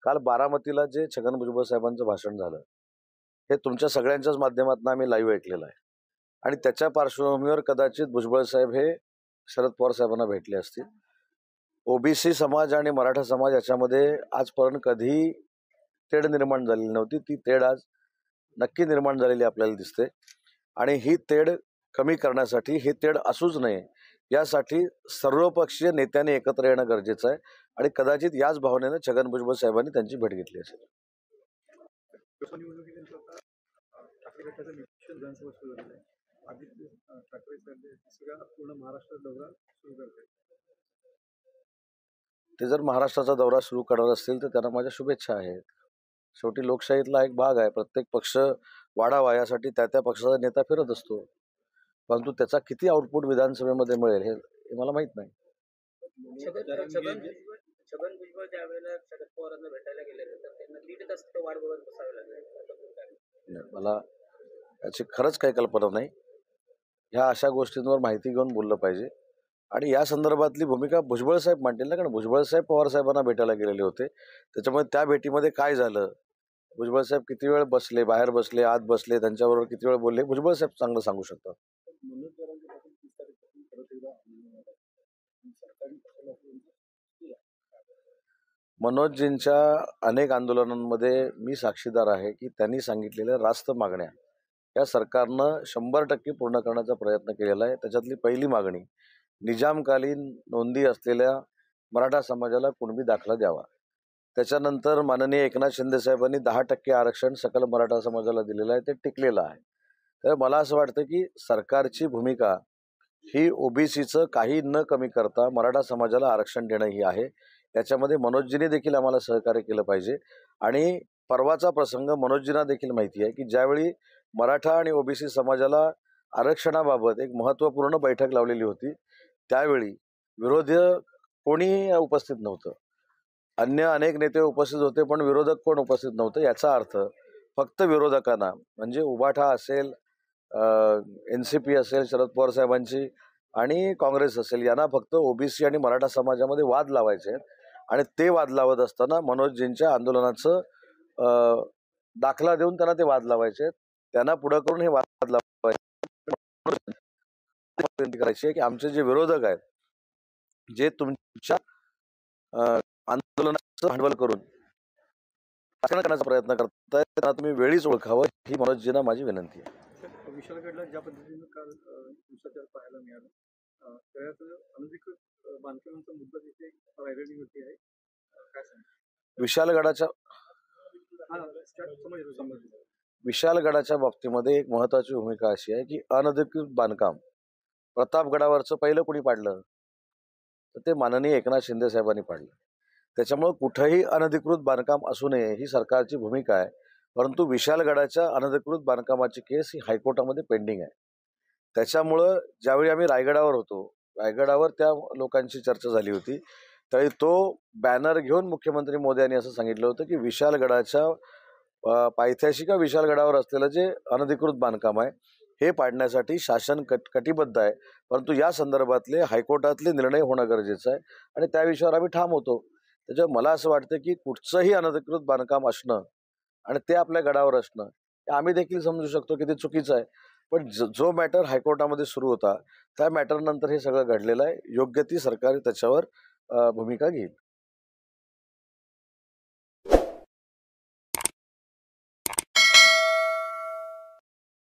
काल बारामतीला जे छगन भुजबळ साहेबांचं भाषण झालं हे तुमच्या सगळ्यांच्याच माध्यमातून आम्ही लाईव्ह ऐकलेलं आहे आणि त्याच्या पार्श्वभूमीवर कदाचित भुजबळ साहेब हे शरद पवार साहेबांना भेटले असतील. ओबीसी समाज आणि मराठा समाज याच्यामध्ये आजपर्यंत कधीही तेढ निर्माण झालेली नव्हती. ती तेढ आज नक्की निर्माण झालेली आपल्याला दिसते आणि ही तेढ कमी करण्यासाठी हे तेढ असूच नये यासाठी सर्वपक्षीय नेत्यांनी एकत्र येणं गरजेचं आहे आणि कदाचित याच भावनेनं छगन भुजबळ साहेबांनी त्यांची भेट घेतली असेल. ते जर महाराष्ट्राचा दौरा सुरू करणार असतील तर त्यांना माझ्या शुभेच्छा आहेत. शेवटी लोकशाहीतला एक भाग आहे. प्रत्येक पक्ष वाढावा यासाठी त्या पक्षाचा नेता फिरत असतो, परंतु त्याचा किती आउटपुट विधानसभेमध्ये मिळेल हे मला माहित नाही. छगन भुजबळ ज्यावेळेला शरद पवारांना भेटायला गेले तर त्यांना 1.5 तास वाट बघत बसावे लागले. मला याची खरंच काही कल्पना नाही. ह्या अशा गोष्टींवर माहिती घेऊन बोललं पाहिजे आणि या संदर्भातली भूमिका भुजबळ साहेब मांडतील ना, कारण भुजबळ साहेब पवार साहेबांना भेटायला गेलेले होते. त्याच्यामुळे त्या भेटीमध्ये काय झालं, भुजबळ साहेब किती वेळ बसले, बाहेर बसले, आत बसले, त्यांच्याबरोबर किती वेळ बोलले, भुजबळ साहेब चांगलं सांगू शकतात. मनोजजींच्या अनेक आंदोलनांमध्ये मी साक्षीदार आहे की त्यांनी सांगितलेल्या रास्त मागण्या या सरकारनं 100% पूर्ण करण्याचा प्रयत्न केलेला आहे. त्याच्यातली पहिली मागणी निजामकालीन नोंदी असलेल्या मराठा समाजाला कुणबी दाखला द्यावा. त्याच्यानंतर माननीय एकनाथ शिंदे साहेबांनी 10% आरक्षण सकल मराठा समाजाला दिलेलं आहे, ते टिकलेलं आहे. तर मला असं वाटतं की सरकारची भूमिका ही ओबीसीचं काही न कमी करता मराठा समाजाला आरक्षण देणं ही आहे. याच्यामध्ये मनोजजीने देखील आम्हाला सहकार्य केलं पाहिजे आणि परवाचा प्रसंग मनोजजींना देखील माहिती आहे की ज्यावेळी मराठा आणि ओबीसी समाजाला आरक्षणाबाबत एक महत्त्वपूर्ण बैठक लावलेली होती त्यावेळी विरोधी कोणी उपस्थित नव्हतं. अन्य अनेक नेते उपस्थित होते पण विरोधक कोण उपस्थित नव्हतं. याचा अर्थ फक्त विरोधकांना म्हणजे उभाठा असेल, NCP असेल शरद पवार साहेबांची आणि काँग्रेस असेल यांना फक्त ओबीसी आणि मराठा समाजामध्ये वाद लावायचे आहेत आणि ते वाद लावत असताना मनोजजींच्या आंदोलनाचं दाखला देऊन त्यांना ते वाद लावायचे आहेत. त्यांना पुढं करून हे वाद लावायचे विनंती करायची आहे की आमचे जे विरोधक आहेत जे तुमच्या आंदोलनाचं भांडवल करून करण्याचा प्रयत्न करताय त्यांना तुम्ही वेळीच ओळखावं ही मनोजजींना माझी विनंती आहे. विशालगडला ज्या पद्धतीनं काल हिंसाचार पाहायला मिळाला त्यात अनधिकृत बांधकामांचा मुद्दा तिथे रायगडीवरती आहे, काय सांगा? विशालगडाच्या बाबतीमध्ये एक महत्वाची भूमिका अशी आहे की अनधिकृत बांधकाम प्रतापगडावरचं पहिलं कोणी पाडलं तर ते माननीय एकनाथ शिंदे साहेबांनी पाडलं. त्याच्यामुळे कुठंही अनधिकृत बांधकाम असू नये ही सरकारची भूमिका आहे. परंतु विशालगडाच्या अनधिकृत बांधकामाची केस ही हायकोर्टामध्ये पेंडिंग आहे. त्याच्यामुळं ज्यावेळी आम्ही रायगडावर होतो, रायगडावर त्या लोकांची चर्चा झाली होती त्यावेळी तो बॅनर घेऊन मुख्यमंत्री मोदी यांनी असं सांगितलं होतं की विशालगडाच्या पायथ्याशी का विशालगडावर असलेलं जे अनधिकृत बांधकाम आहे हे पाडण्यासाठी शासन कटिबद्ध आहे. परंतु या संदर्भातले हायकोर्टातले निर्णय होणं गरजेचं आहे आणि त्या विषयावर आम्ही ठाम होतो. त्याच्यामुळे मला असं वाटतं की कुठचंही अनधिकृत बांधकाम असणं आणि ते आपल्या गडावर असणं हे आम्ही देखील समजू शकतो की ते चुकीचं आहे. पण जो मॅटर हायकोर्टामध्ये सुरू होता त्या मॅटरनंतर हे सगळं घडलेलं आहे. योग्य ती सरकार त्याच्यावर भूमिका घेईल.